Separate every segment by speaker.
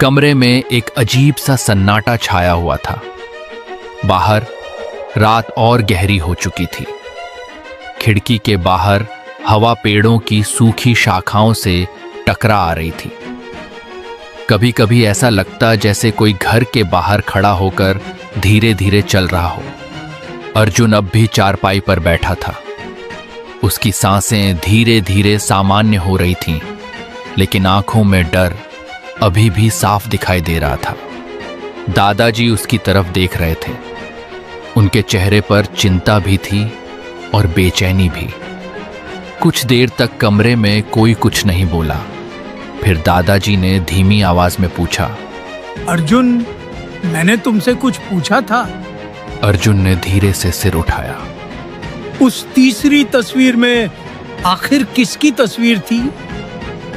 Speaker 1: कमरे में एक अजीब सा सन्नाटा छाया हुआ था। बाहर रात और गहरी हो चुकी थी। खिड़की के बाहर हवा पेड़ों की सूखी शाखाओं से टकरा आ रही थी। कभी कभी ऐसा लगता जैसे कोई घर के बाहर खड़ा होकर धीरे धीरे चल रहा हो। अर्जुन अब भी चारपाई पर बैठा था। उसकी सांसें धीरे धीरे सामान्य हो रही थीं, लेकिन आंखों में डर अभी भी साफ दिखाई दे रहा था। दादाजी उसकी तरफ देख रहे थे। उनके चेहरे पर चिंता भी थी और बेचैनी भी। कुछ देर तक कमरे में कोई कुछ नहीं बोला। फिर दादाजी ने धीमी आवाज में पूछा,
Speaker 2: अर्जुन, मैंने तुमसे कुछ पूछा था।
Speaker 1: अर्जुन ने धीरे से सिर उठाया।
Speaker 2: उस तीसरी तस्वीर में आखिर किसकी तस्वीर थी?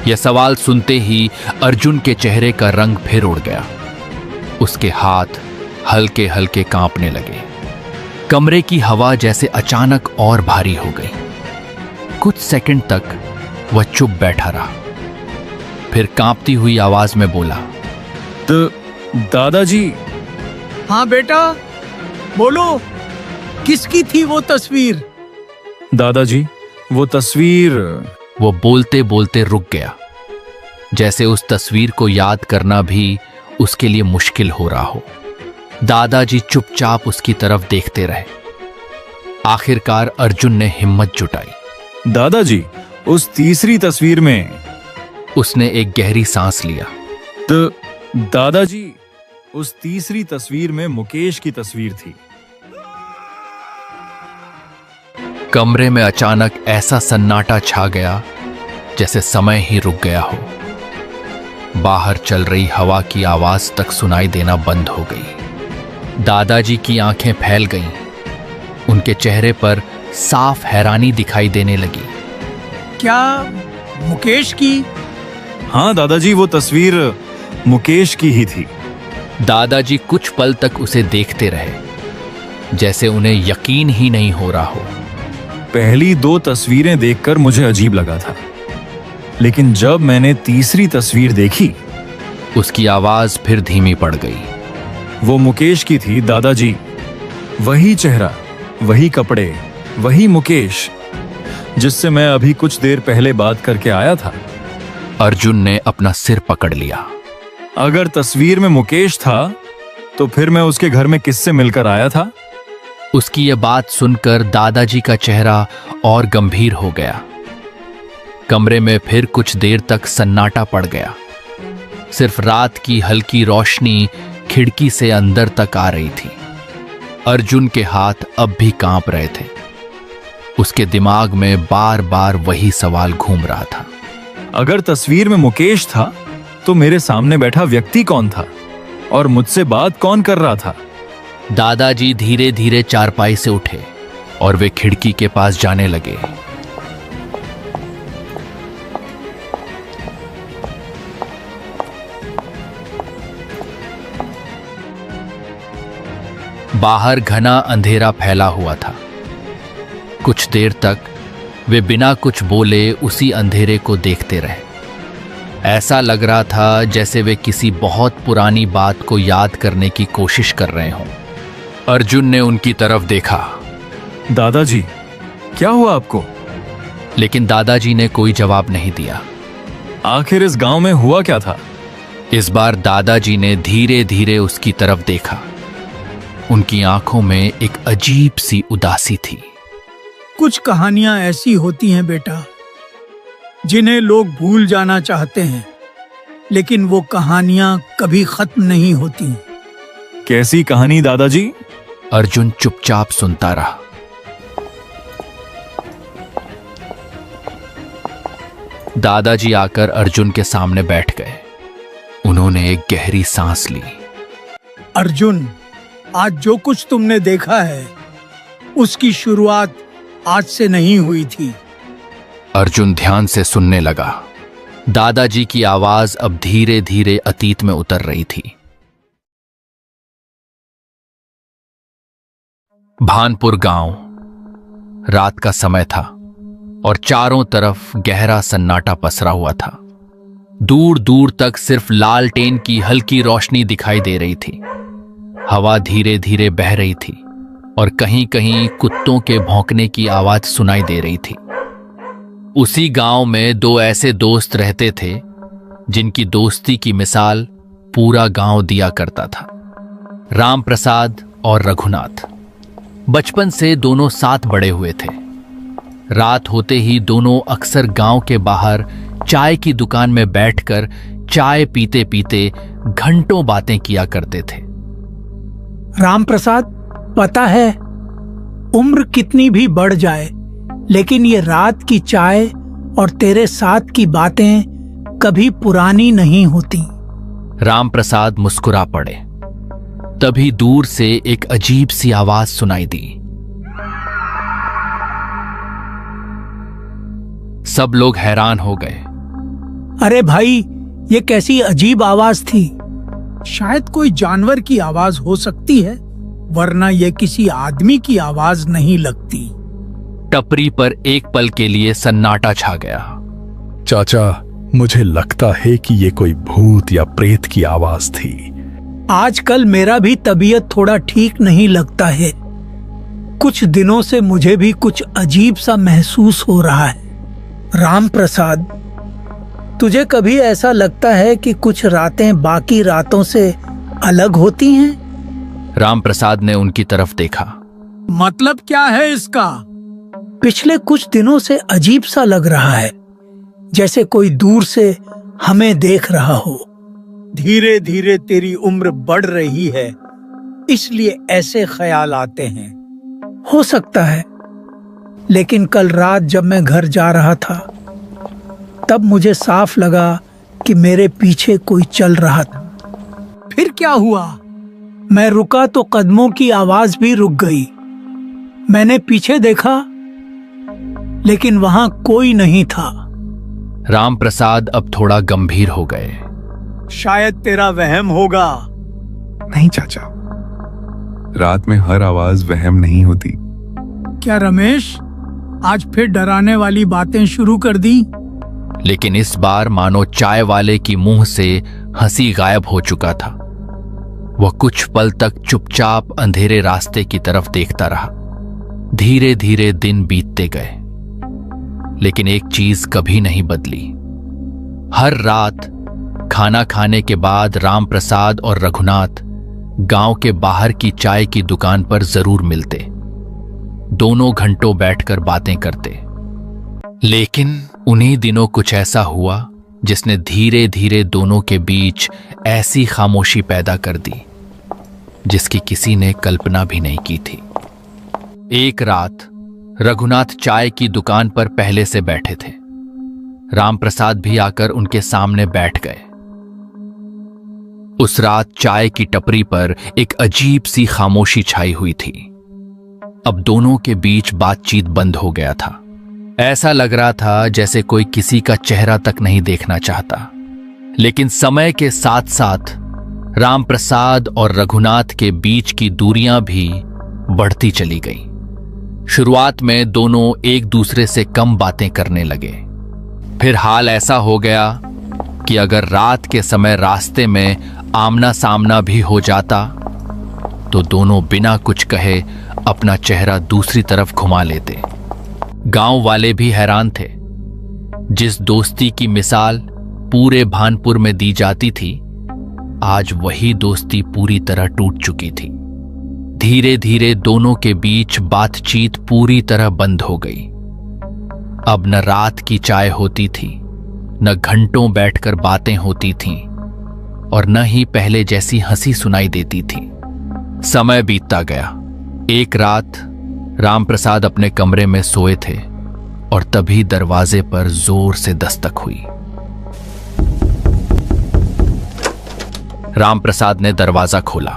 Speaker 1: यह सवाल सुनते ही अर्जुन के चेहरे का रंग फिर उड़ गया। उसके हाथ हल्के हल्के कांपने लगे। कमरे की हवा जैसे अचानक और भारी हो गई। कुछ सेकंड तक वह चुप बैठा रहा। फिर कांपती हुई आवाज में बोला,
Speaker 3: तो दादाजी।
Speaker 2: हाँ बेटा, बोलो, किसकी थी वो तस्वीर?
Speaker 3: दादाजी, वो तस्वीर।
Speaker 1: वो बोलते बोलते रुक गया, जैसे उस तस्वीर को याद करना भी उसके लिए मुश्किल हो रहा हो। दादाजी चुपचाप उसकी तरफ देखते रहे। आखिरकार अर्जुन ने हिम्मत जुटाई।
Speaker 3: दादाजी, उस तीसरी तस्वीर में।
Speaker 1: उसने एक गहरी सांस लिया।
Speaker 3: तो दादाजी, उस तीसरी तस्वीर में मुकेश की तस्वीर थी।
Speaker 1: कमरे में अचानक ऐसा सन्नाटा छा गया जैसे समय ही रुक गया हो। बाहर चल रही हवा की आवाज तक सुनाई देना बंद हो गई। दादाजी की आंखें फैल गईं। उनके चेहरे पर साफ हैरानी दिखाई देने लगी।
Speaker 2: क्या मुकेश की?
Speaker 3: हाँ दादाजी, वो तस्वीर मुकेश की ही थी।
Speaker 1: दादाजी कुछ पल तक उसे देखते रहे, जैसे उन्हें यकीन ही नहीं हो रहा हो।
Speaker 3: पहली दो तस्वीरें देखकर मुझे अजीब लगा था, लेकिन जब मैंने तीसरी तस्वीर देखी।
Speaker 1: उसकी आवाज फिर धीमी पड़ गई।
Speaker 3: वो मुकेश की थी दादाजी। वही चेहरा, वही कपड़े, वही मुकेश जिससे मैं अभी कुछ देर पहले बात करके आया था।
Speaker 1: अर्जुन ने अपना सिर पकड़ लिया।
Speaker 3: अगर तस्वीर में मुकेश था तो फिर मैं उसके घर में किससे मिलकर आया था?
Speaker 1: उसकी यह बात सुनकर दादाजी का चेहरा और गंभीर हो गया। कमरे में फिर कुछ देर तक सन्नाटा पड़ गया। सिर्फ रात की हल्की रोशनी खिड़की से अंदर तक आ रही थी। अर्जुन के हाथ अब भी कांप रहे थे। उसके दिमाग में बार बार वही सवाल घूम रहा था।
Speaker 3: अगर तस्वीर में मुकेश था तो मेरे सामने बैठा व्यक्ति कौन था और मुझसे बात कौन कर रहा था?
Speaker 1: दादाजी धीरे धीरे चारपाई से उठे और वे खिड़की के पास जाने लगे। बाहर घना अंधेरा फैला हुआ था। कुछ देर तक वे बिना कुछ बोले उसी अंधेरे को देखते रहे। ऐसा लग रहा था जैसे वे किसी बहुत पुरानी बात को याद करने की कोशिश कर रहे हों। अर्जुन ने उनकी तरफ देखा।
Speaker 3: दादाजी, क्या हुआ आपको?
Speaker 1: लेकिन दादाजी ने कोई जवाब नहीं दिया।
Speaker 3: आखिर इस गांव में हुआ क्या था?
Speaker 1: इस बार दादाजी ने धीरे धीरे उसकी तरफ देखा। उनकी आंखों में एक अजीब सी उदासी थी।
Speaker 2: कुछ कहानियां ऐसी होती हैं बेटा, जिन्हें लोग भूल जाना चाहते हैं, लेकिन वो कहानियां कभी खत्म नहीं होती।
Speaker 3: कैसी कहानी दादाजी?
Speaker 1: अर्जुन चुपचाप सुनता रहा। दादाजी आकर अर्जुन के सामने बैठ गए। उन्होंने एक गहरी सांस ली।
Speaker 2: अर्जुन, आज जो कुछ तुमने देखा है उसकी शुरुआत आज से नहीं हुई थी।
Speaker 1: अर्जुन ध्यान से सुनने लगा। दादाजी की आवाज अब धीरे धीरे अतीत में उतर रही थी। भानपुर गांव। रात का समय था और चारों तरफ गहरा सन्नाटा पसरा हुआ था। दूर दूर तक सिर्फ लालटेन की हल्की रोशनी दिखाई दे रही थी। हवा धीरे धीरे बह रही थी और कहीं कहीं कुत्तों के भौंकने की आवाज सुनाई दे रही थी। उसी गांव में दो ऐसे दोस्त रहते थे जिनकी दोस्ती की मिसाल पूरा गांव दिया करता था, राम प्रसाद और रघुनाथ। बचपन से दोनों साथ बड़े हुए थे। रात होते ही दोनों अक्सर गांव के बाहर चाय की दुकान में बैठकर चाय पीते पीते घंटों बातें किया करते थे।
Speaker 2: राम प्रसाद, पता है, उम्र कितनी भी बढ़ जाए लेकिन ये रात की चाय और तेरे साथ की बातें कभी पुरानी नहीं होती।
Speaker 1: राम प्रसाद मुस्कुरा पड़े। तभी दूर से एक अजीब सी आवाज सुनाई दी। सब लोग हैरान हो गए।
Speaker 2: अरे भाई, ये कैसी अजीब आवाज थी? शायद कोई जानवर की आवाज हो सकती है, वरना ये किसी आदमी की आवाज नहीं लगती।
Speaker 1: टपरी पर एक पल के लिए सन्नाटा छा गया।
Speaker 4: चाचा, मुझे लगता है कि ये कोई भूत या प्रेत की आवाज थी।
Speaker 2: आजकल मेरा भी तबीयत थोड़ा ठीक नहीं लगता है। कुछ दिनों से मुझे भी कुछ अजीब सा महसूस हो रहा है। राम प्रसाद, तुझे कभी ऐसा लगता है कि कुछ रातें बाकी रातों से अलग होती हैं?
Speaker 1: राम प्रसाद ने उनकी तरफ देखा।
Speaker 2: मतलब क्या है इसका? पिछले कुछ दिनों से अजीब सा लग रहा है, जैसे कोई दूर से हमें देख रहा हो। धीरे धीरे तेरी उम्र बढ़ रही है, इसलिए ऐसे ख्याल आते हैं। हो सकता है, लेकिन कल रात जब मैं घर जा रहा था तब मुझे साफ लगा कि मेरे पीछे कोई चल रहा था। फिर क्या हुआ? मैं रुका तो कदमों की आवाज भी रुक गई। मैंने पीछे देखा, लेकिन वहां कोई नहीं था।
Speaker 1: राम प्रसाद अब थोड़ा गंभीर हो गए।
Speaker 2: शायद तेरा वहम होगा।
Speaker 5: नहीं चाचा, रात में हर आवाज वहम नहीं होती।
Speaker 2: क्या रमेश, आज फिर डराने वाली बातें शुरू कर दी?
Speaker 1: लेकिन इस बार मानो चाय वाले की मुंह से हंसी गायब हो चुका था। वह कुछ पल तक चुपचाप अंधेरे रास्ते की तरफ देखता रहा। धीरे धीरे दिन बीतते गए, लेकिन एक चीज कभी नहीं बदली। हर रात खाना खाने के बाद राम प्रसाद और रघुनाथ गांव के बाहर की चाय की दुकान पर जरूर मिलते। दोनों घंटों बैठकर बातें करते। लेकिन उन्हीं दिनों कुछ ऐसा हुआ जिसने धीरे धीरे दोनों के बीच ऐसी खामोशी पैदा कर दी जिसकी किसी ने कल्पना भी नहीं की थी। एक रात रघुनाथ चाय की दुकान पर पहले से बैठे थे। राम प्रसाद भी आकर उनके सामने बैठ गए। उस रात चाय की टपरी पर एक अजीब सी खामोशी छाई हुई थी। अब दोनों के बीच बातचीत बंद हो गया था। ऐसा लग रहा था जैसे कोई किसी का चेहरा तक नहीं देखना चाहता। लेकिन समय के साथ साथ राम प्रसाद और रघुनाथ के बीच की दूरियां भी बढ़ती चली गई। शुरुआत में दोनों एक दूसरे से कम बातें करने लगे। फिर हाल ऐसा हो गया कि अगर रात के समय रास्ते में आमना सामना भी हो जाता तो दोनों बिना कुछ कहे अपना चेहरा दूसरी तरफ घुमा लेते। गांव वाले भी हैरान थे। जिस दोस्ती की मिसाल पूरे भानपुर में दी जाती थी, आज वही दोस्ती पूरी तरह टूट चुकी थी। धीरे धीरे दोनों के बीच बातचीत पूरी तरह बंद हो गई। अब न रात की चाय होती थी, न घंटों बैठकर बातें होती थीं, और न ही पहले जैसी हंसी सुनाई देती थी। समय बीतता गया। एक रात राम प्रसाद अपने कमरे में सोए थे और तभी दरवाजे पर जोर से दस्तक हुई। राम प्रसाद ने दरवाजा खोला।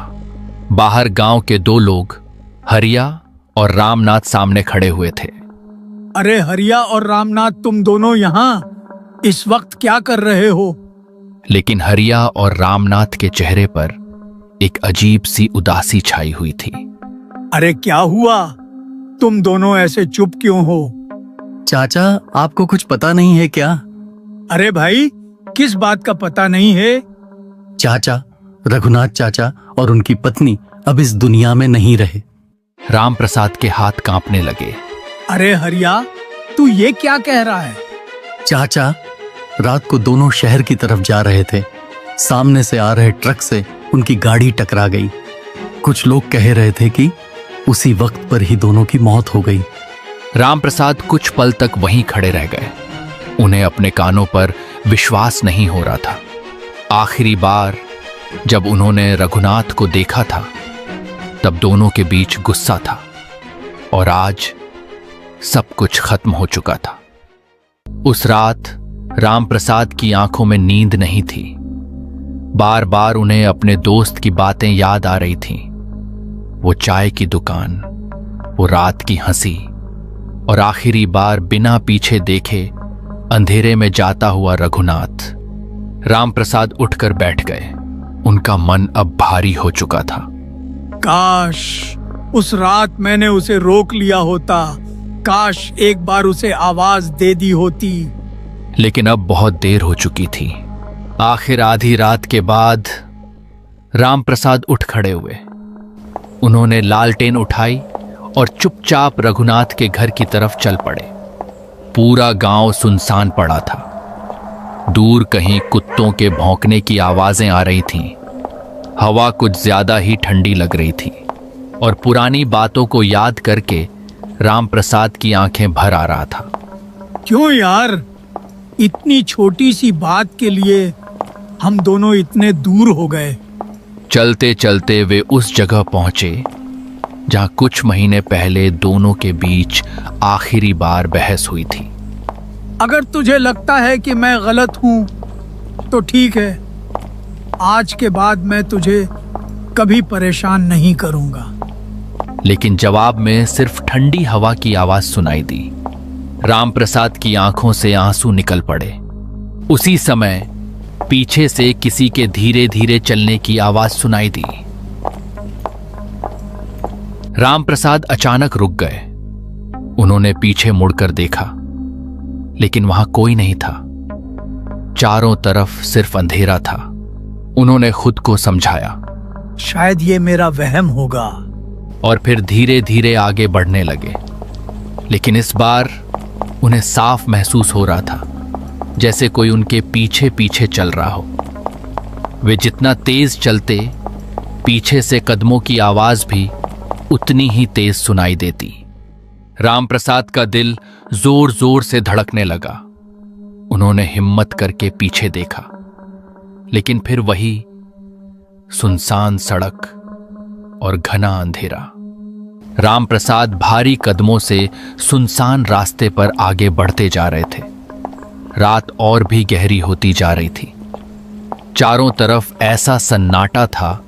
Speaker 1: बाहर गांव के दो लोग, हरिया और रामनाथ, सामने खड़े हुए थे।
Speaker 2: अरे हरिया और रामनाथ, तुम दोनों यहाँ इस वक्त क्या कर रहे हो?
Speaker 1: लेकिन हरिया और रामनाथ के चेहरे पर एक अजीब सी उदासी छाई हुई थी।
Speaker 2: अरे क्या हुआ? तुम दोनों ऐसे चुप क्यों हो?
Speaker 6: चाचा, आपको कुछ पता नहीं है क्या?
Speaker 2: अरे भाई, किस बात का पता नहीं है?
Speaker 6: चाचा, रघुनाथ चाचा और उनकी पत्नी अब इस दुनिया में नहीं रहे।
Speaker 1: रामप्रसाद के हाथ कांपने लगे।
Speaker 2: अरे हरिया, तू ये क्या कह रहा है?
Speaker 6: चाचा, रात को दोनों शहर की तरफ जा रहे थे। सामने से आ रहे ट्रक से उनकी गाड़ी टकरा गई। कुछ लोग कह रहे थे कि उसी वक्त पर ही दोनों की मौत हो गई।
Speaker 1: रामप्रसाद कुछ पल तक वहीं खड़े रह गए। उन्हें अपने कानों पर विश्वास नहीं हो रहा था। आखिरी बार जब उन्होंने रघुनाथ को देखा था तब दोनों के बीच गुस्सा था और आज सब कुछ खत्म हो चुका था। उस रात रामप्रसाद की आंखों में नींद नहीं थी। बार बार उन्हें अपने दोस्त की बातें याद आ रही थीं। वो चाय की दुकान, वो रात की हंसी और आखिरी बार बिना पीछे देखे अंधेरे में जाता हुआ रघुनाथ। रामप्रसाद उठकर बैठ गए। उनका मन अब भारी हो चुका था।
Speaker 2: काश उस रात मैंने उसे रोक लिया होता। काश एक बार उसे आवाज दे दी होती।
Speaker 1: लेकिन अब बहुत देर हो चुकी थी। आखिर आधी रात के बाद रामप्रसाद उठ खड़े हुए। उन्होंने लालटेन उठाई और चुपचाप रघुनाथ के घर की तरफ चल पड़े। पूरा गांव सुनसान पड़ा था। दूर कहीं कुत्तों के भौंकने की आवाजें आ रही थीं। हवा कुछ ज्यादा ही ठंडी लग रही थी और पुरानी बातों को याद करके रामप्रसाद की आंखें भर आ रहा था।
Speaker 2: क्यों यार, इतनी छोटी सी बात के लिए हम दोनों इतने दूर हो गए।
Speaker 1: चलते चलते वे उस जगह पहुंचे जहां कुछ महीने पहले दोनों के बीच आखिरी बार बहस हुई थी।
Speaker 2: अगर तुझे लगता है कि मैं गलत हूं तो ठीक है। आज के बाद मैं तुझे कभी परेशान नहीं करूंगा।
Speaker 1: लेकिन जवाब में सिर्फ ठंडी हवा की आवाज सुनाई दी। रामप्रसाद की आंखों से आंसू निकल पड़े। उसी समय पीछे से किसी के धीरे धीरे चलने की आवाज सुनाई दी। रामप्रसाद अचानक रुक गए। उन्होंने पीछे मुड़कर देखा, लेकिन वहां कोई नहीं था। चारों तरफ सिर्फ अंधेरा था। उन्होंने खुद को समझाया,
Speaker 2: शायद ये मेरा वहम होगा,
Speaker 1: और फिर धीरे धीरे आगे बढ़ने लगे। लेकिन इस बार उन्हें साफ महसूस हो रहा था जैसे कोई उनके पीछे पीछे चल रहा हो। वे जितना तेज चलते, पीछे से कदमों की आवाज भी उतनी ही तेज सुनाई देती। रामप्रसाद का दिल जोर जोर से धड़कने लगा। उन्होंने हिम्मत करके पीछे देखा, लेकिन फिर वही सुनसान सड़क और घना अंधेरा। रामप्रसाद भारी कदमों से सुनसान रास्ते पर आगे बढ़ते जा रहे थे। रात और भी गहरी होती जा रही थी। चारों तरफ ऐसा सन्नाटा था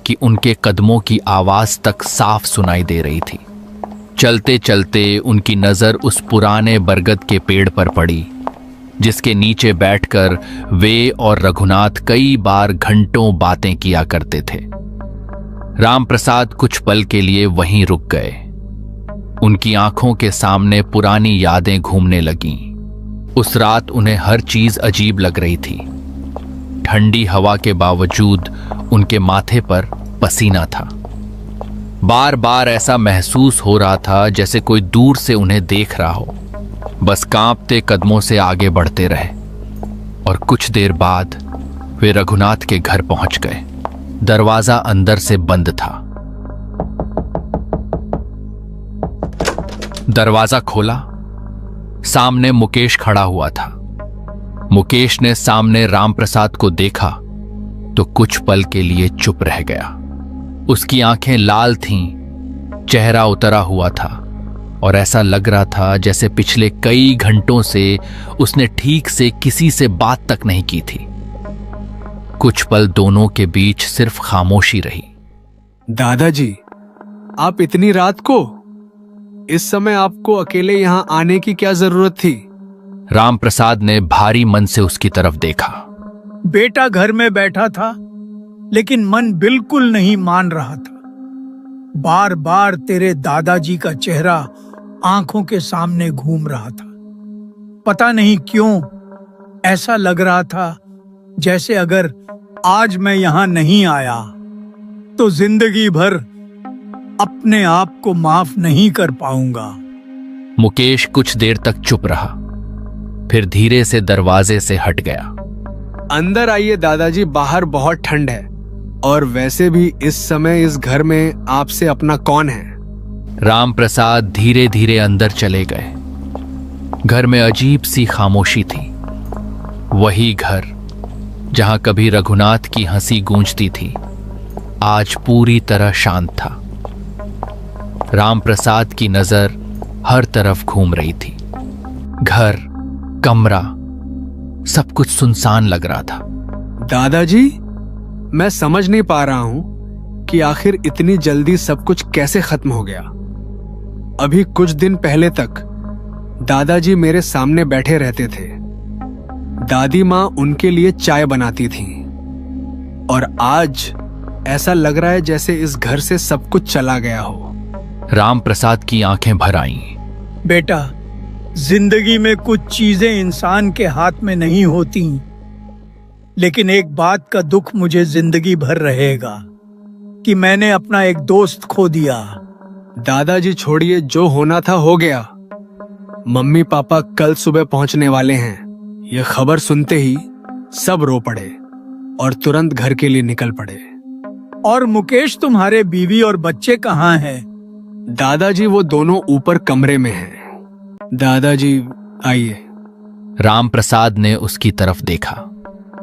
Speaker 1: कि उनके कदमों की आवाज तक साफ सुनाई दे रही थी। चलते चलते उनकी नजर उस पुराने बरगद के पेड़ पर पड़ी जिसके नीचे बैठकर वे और रघुनाथ कई बार घंटों बातें किया करते थे। रामप्रसाद कुछ पल के लिए वहीं रुक गए। उनकी आंखों के सामने पुरानी यादें घूमने लगीं। उस रात उन्हें हर चीज अजीब लग रही थी। ठंडी हवा के बावजूद उनके माथे पर पसीना था। बार बार ऐसा महसूस हो रहा था जैसे कोई दूर से उन्हें देख रहा हो। बस कांपते कदमों से आगे बढ़ते रहे और कुछ देर बाद वे रघुनाथ के घर पहुंच गए। दरवाजा अंदर से बंद था। दरवाजा खोला, सामने मुकेश खड़ा हुआ था। मुकेश ने सामने रामप्रसाद को देखा तो कुछ पल के लिए चुप रह गया। उसकी आंखें लाल थीं, चेहरा उतरा हुआ था और ऐसा लग रहा था जैसे पिछले कई घंटों से उसने ठीक से किसी से बात तक नहीं की थी। कुछ पल दोनों के बीच सिर्फ खामोशी रही।
Speaker 7: दादाजी, आप इतनी रात को, इस समय आपको अकेले यहां आने की क्या जरूरत थी?
Speaker 1: रामप्रसाद ने भारी मन से उसकी तरफ देखा।
Speaker 2: बेटा घर में बैठा था, लेकिन मन बिल्कुल नहीं मान रहा था। बार बार तेरे दादाजी का चेहरा आंखों के सामने घूम रहा था। पता नहीं क्यों, ऐसा लग रहा था जैसे अगर आज मैं यहाँ नहीं आया तो जिंदगी भर अपने आप को माफ नहीं कर पाऊंगा।
Speaker 1: मुकेश कुछ देर तक चुप रहा, फिर धीरे से दरवाजे से हट गया।
Speaker 7: अंदर आइए दादाजी, बाहर बहुत ठंड है और वैसे भी इस समय इस घर में आपसे अपना कौन है।
Speaker 1: राम प्रसाद धीरे धीरे अंदर चले गए। घर में अजीब सी खामोशी थी। वही घर जहां कभी रघुनाथ की हंसी गूंजती थी, आज पूरी तरह शांत था। राम प्रसाद की नजर हर तरफ घूम रही थी। घर, कमरा, सब कुछ सुनसान लग रहा था।
Speaker 7: दादाजी, मैं समझ नहीं पा रहा हूं कि आखिर इतनी जल्दी सब कुछ कैसे खत्म हो गया। अभी कुछ दिन पहले तक दादाजी मेरे सामने बैठे रहते थे। दादी माँ उनके लिए चाय बनाती थी और आज ऐसा लग रहा है जैसे इस घर से सब कुछ चला गया हो।
Speaker 1: राम प्रसाद की आंखें भर आईं।
Speaker 2: बेटा, जिंदगी में कुछ चीजें इंसान के हाथ में नहीं होती, लेकिन एक बात का दुख मुझे जिंदगी भर रहेगा कि मैंने अपना एक दोस्त खो दिया।
Speaker 7: दादाजी छोड़िए, जो होना था हो गया। मम्मी पापा कल सुबह पहुंचने वाले हैं। यह खबर सुनते ही सब रो पड़े और तुरंत घर के लिए निकल पड़े।
Speaker 2: और मुकेश, तुम्हारे बीवी और बच्चे कहाँ हैं?
Speaker 7: दादाजी, वो दोनों ऊपर कमरे में हैं। दादाजी आइए।
Speaker 1: राम प्रसाद ने उसकी तरफ देखा।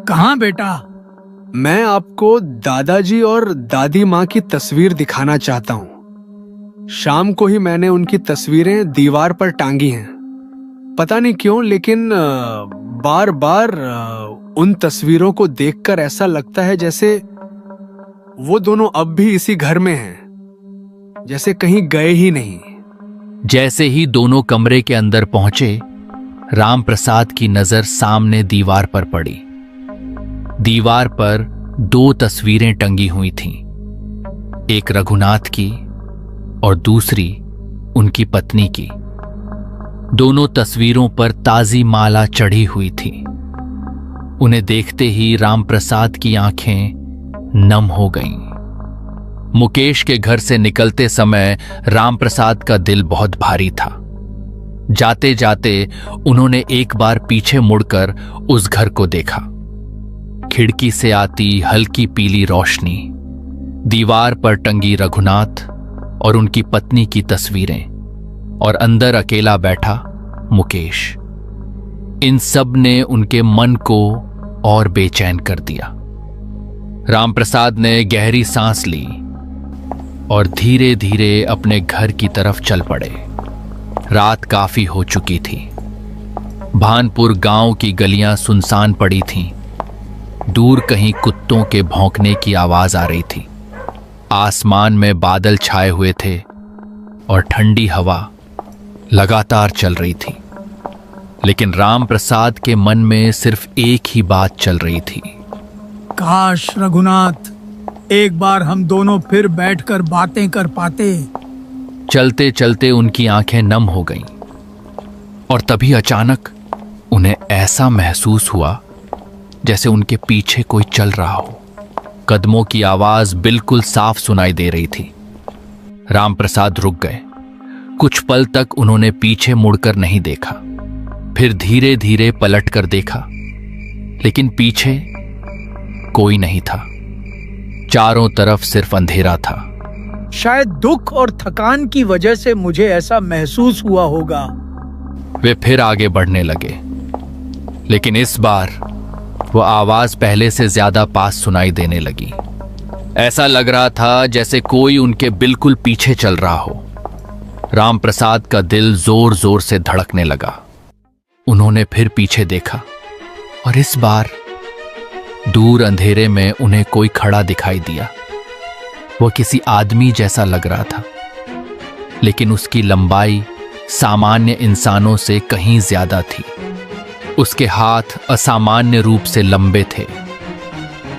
Speaker 2: कहाँ बेटा?
Speaker 7: मैं आपको दादाजी और दादी माँ की तस्वीर दिखाना चाहता हूँ। शाम को ही मैंने उनकी तस्वीरें दीवार पर टांगी हैं। पता नहीं क्यों, लेकिन बार बार उन तस्वीरों को देखकर ऐसा लगता है जैसे वो दोनों अब भी इसी घर में हैं, जैसे कहीं गए ही नहीं।
Speaker 1: जैसे ही दोनों कमरे के अंदर पहुंचे, राम प्रसाद की नजर सामने दीवार पर पड़ी। दीवार पर 2 तस्वीरें टंगी हुई थीं, एक रघुनाथ की और दूसरी उनकी पत्नी की। दोनों तस्वीरों पर ताजी माला चढ़ी हुई थी। उन्हें देखते ही राम प्रसाद की आंखें नम हो गईं। मुकेश के घर से निकलते समय राम प्रसाद का दिल बहुत भारी था। जाते जाते उन्होंने एक बार पीछे मुड़कर उस घर को देखा। खिड़की से आती हल्की पीली रोशनी, दीवार पर टंगी रघुनाथ और उनकी पत्नी की तस्वीरें, और अंदर अकेला बैठा मुकेश। इन सब ने उनके मन को और बेचैन कर दिया। राम प्रसाद ने गहरी सांस ली और धीरे धीरे अपने घर की तरफ चल पड़े। रात काफी हो चुकी थी। भानपुर गांव की गलियां सुनसान पड़ी थीं। दूर कहीं कुत्तों के भौंकने की आवाज आ रही थी। आसमान में बादल छाए हुए थे और ठंडी हवा लगातार चल रही थी। लेकिन राम प्रसाद के मन में सिर्फ एक ही बात चल रही थी।
Speaker 2: काश रघुनाथ, एक बार हम दोनों फिर बैठकर बातें कर पाते।
Speaker 1: चलते चलते उनकी आंखें नम हो गईं और तभी अचानक उन्हें ऐसा महसूस हुआ जैसे उनके पीछे कोई चल रहा हो। कदमों की आवाज बिल्कुल साफ सुनाई दे रही थी। राम प्रसाद रुक गए। कुछ पल तक उन्होंने पीछे मुड़कर नहीं देखा, फिर धीरे धीरे पलट कर देखा, लेकिन पीछे कोई नहीं था। चारों तरफ सिर्फ अंधेरा था।
Speaker 2: शायद दुख और थकान की वजह से मुझे ऐसा महसूस हुआ होगा।
Speaker 1: वे फिर आगे बढ़ने लगे, लेकिन इस बार वो आवाज पहले से ज्यादा पास सुनाई देने लगी। ऐसा लग रहा था जैसे कोई उनके बिल्कुल पीछे चल रहा हो। राम प्रसाद का दिल जोर जोर से धड़कने लगा। उन्होंने फिर पीछे देखा और इस बार दूर अंधेरे में उन्हें कोई खड़ा दिखाई दिया। वह किसी आदमी जैसा लग रहा था, लेकिन उसकी लंबाई सामान्य इंसानों से कहीं ज्यादा थी। उसके हाथ असामान्य रूप से लंबे थे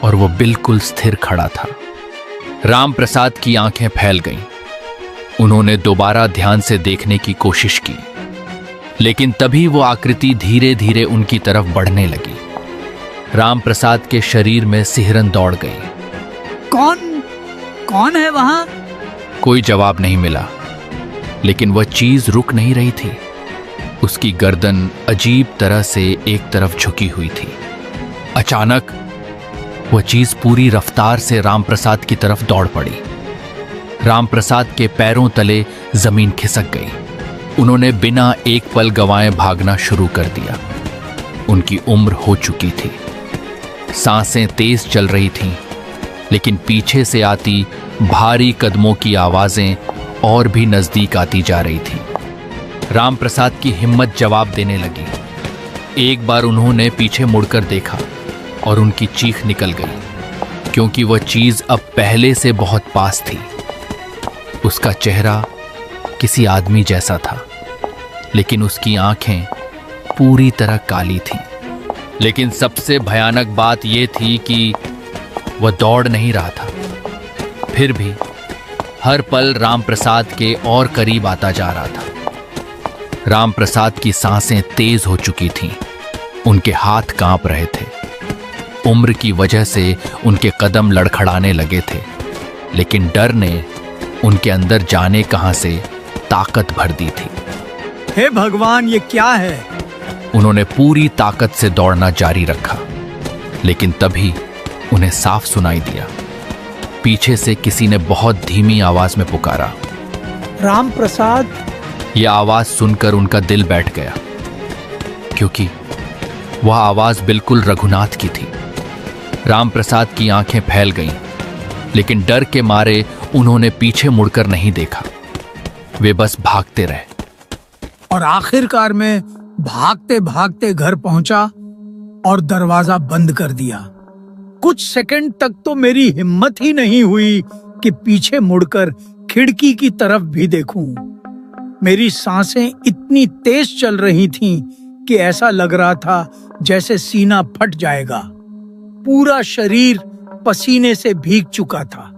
Speaker 1: और वह बिल्कुल स्थिर खड़ा था। राम प्रसाद की आंखें फैल गईं। उन्होंने दोबारा ध्यान से देखने की कोशिश की, लेकिन तभी वो आकृति धीरे धीरे उनकी तरफ बढ़ने लगी। रामप्रसाद के शरीर में सिहरन दौड़ गई।
Speaker 2: कौन है वहां?
Speaker 1: कोई जवाब नहीं मिला, लेकिन वह चीज रुक नहीं रही थी। उसकी गर्दन अजीब तरह से एक तरफ झुकी हुई थी। अचानक वह चीज पूरी रफ्तार से रामप्रसाद की तरफ दौड़ पड़ी। रामप्रसाद के पैरों तले जमीन खिसक गई। उन्होंने बिना एक पल गंवाए भागना शुरू कर दिया। उनकी उम्र हो चुकी थी, सांसें तेज चल रही थीं, लेकिन पीछे से आती भारी कदमों की आवाजें और भी नजदीक आती जा रही थी। रामप्रसाद की हिम्मत जवाब देने लगी। एक बार उन्होंने पीछे मुड़कर देखा और उनकी चीख निकल गई, क्योंकि वह चीज अब पहले से बहुत पास थी। उसका चेहरा किसी आदमी जैसा था, लेकिन उसकी आंखें पूरी तरह काली थीं। लेकिन सबसे भयानक बात यह थी कि वह दौड़ नहीं रहा था, फिर भी हर पल रामप्रसाद के और करीब आता जा रहा था। रामप्रसाद की सांसें तेज हो चुकी थीं, उनके हाथ कांप रहे थे। उम्र की वजह से उनके कदम लड़खड़ाने लगे थे, लेकिन डर ने उनके अंदर जाने कहां से ताकत भर दी थी।
Speaker 2: हे भगवान, ये क्या है?
Speaker 1: उन्होंने पूरी ताकत से दौड़ना जारी रखा, लेकिन तभी उन्हें साफ सुनाई दिया। पीछे से किसी ने बहुत धीमी आवाज में पुकारा,
Speaker 2: रामप्रसाद।
Speaker 1: यह आवाज सुनकर उनका दिल बैठ गया, क्योंकि वह आवाज बिल्कुल रघुनाथ की थी। रामप्रसाद की आंखें फैल गईं, लेकिन डर के मारे उन्होंने पीछे मुड़कर नहीं देखा। वे बस भागते रहे
Speaker 2: और आखिरकार में भागते भागते घर पहुंचा और दरवाजा बंद कर दिया। कुछ सेकंड तक तो मेरी हिम्मत ही नहीं हुई कि पीछे मुड़कर खिड़की की तरफ भी देखूं। मेरी सांसें इतनी तेज चल रही थीं कि ऐसा लग रहा था जैसे सीना फट जाएगा। पूरा शरीर पसीने से भीग चुका था।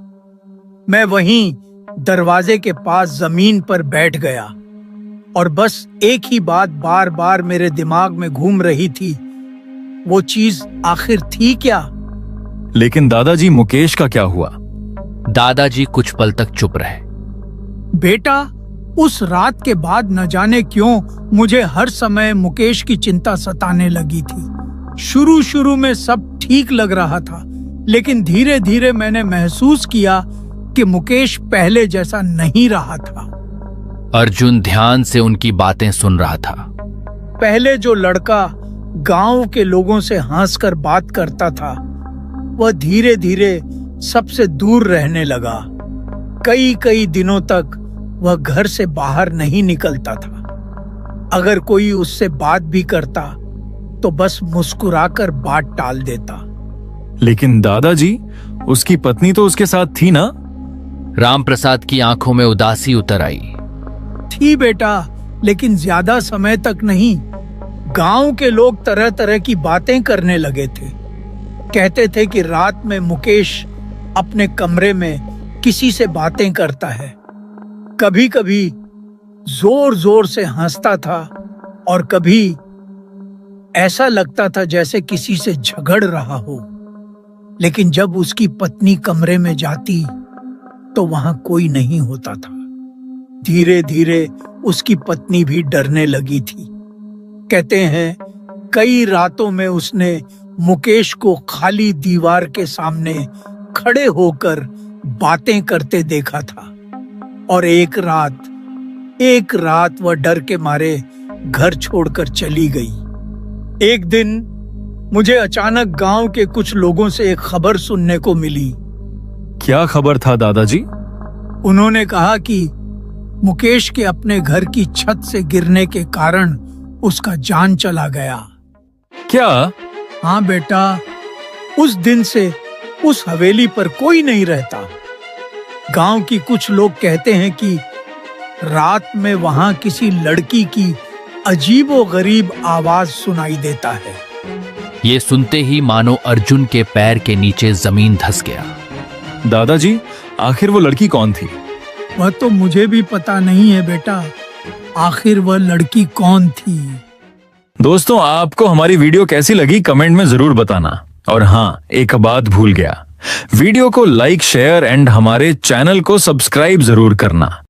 Speaker 2: मैं वहीं दरवाजे के पास जमीन पर बैठ गया और बस एक ही बात बार बार मेरे दिमाग में घूम रही थी, वो चीज आखिर थी क्या?
Speaker 3: लेकिन दादाजी, मुकेश का क्या हुआ?
Speaker 1: दादाजी कुछ पल तक चुप रहे।
Speaker 2: बेटा, उस रात के बाद न जाने क्यों मुझे हर समय मुकेश की चिंता सताने लगी थी। शुरू शुरू में सब ठीक लग रहा था, लेकिन धीरे धीरे मैंने महसूस किया कि मुकेश पहले जैसा नहीं रहा था।
Speaker 1: अर्जुन ध्यान से उनकी बातें सुन रहा था।
Speaker 2: पहले जो लड़का गांव के लोगों से हंसकर बात करता था, वह धीरे धीरे सबसे दूर रहने लगा। कई कई दिनों तक वह घर से बाहर नहीं निकलता था। अगर कोई उससे बात भी करता तो बस मुस्कुराकर बात टाल देता।
Speaker 3: लेकिन दादाजी, उसकी पत्नी तो उसके साथ थी ना?
Speaker 1: रामप्रसाद की आंखों में उदासी उतर आई।
Speaker 2: थी बेटा, लेकिन ज्यादा समय तक नहीं। गांव के लोग तरह तरह की बातें करने लगे थे। कहते थे कि रात में मुकेश अपने कमरे में किसी से बातें करता है। कभी कभी जोर जोर से हंसता था और कभी ऐसा लगता था जैसे किसी से झगड़ रहा हो। लेकिन जब उसकी पत्नी कमरे में जाती तो वहां कोई नहीं होता था। धीरे धीरे उसकी पत्नी भी डरने लगी थी। कहते हैं कई रातों में उसने मुकेश को खाली दीवार के सामने खड़े होकर बातें करते देखा था। और एक रात वह डर के मारे घर छोड़कर चली गई। एक दिन मुझे अचानक गांव के कुछ लोगों से एक खबर सुनने को मिली।
Speaker 3: क्या खबर था दादाजी?
Speaker 2: उन्होंने कहा कि मुकेश के अपने घर की छत से गिरने के कारण उसका जान चला गया।
Speaker 3: क्या?
Speaker 2: हाँ बेटा, उस दिन से उस हवेली पर कोई नहीं रहता। गांव की कुछ लोग कहते हैं कि रात में वहां किसी लड़की की अजीबोगरीब आवाज सुनाई देता है।
Speaker 1: ये सुनते ही मानो अर्जुन के पैर के नीचे जमीन धंस गया।
Speaker 3: दादाजी, आखिर वो लड़की कौन थी?
Speaker 2: वह तो मुझे भी पता नहीं है बेटा। आखिर वह लड़की कौन थी?
Speaker 3: दोस्तों, आपको हमारी वीडियो कैसी लगी कमेंट में जरूर बताना। और हाँ, एक बात भूल गया, वीडियो को लाइक, शेयर एंड हमारे चैनल को सब्सक्राइब जरूर करना।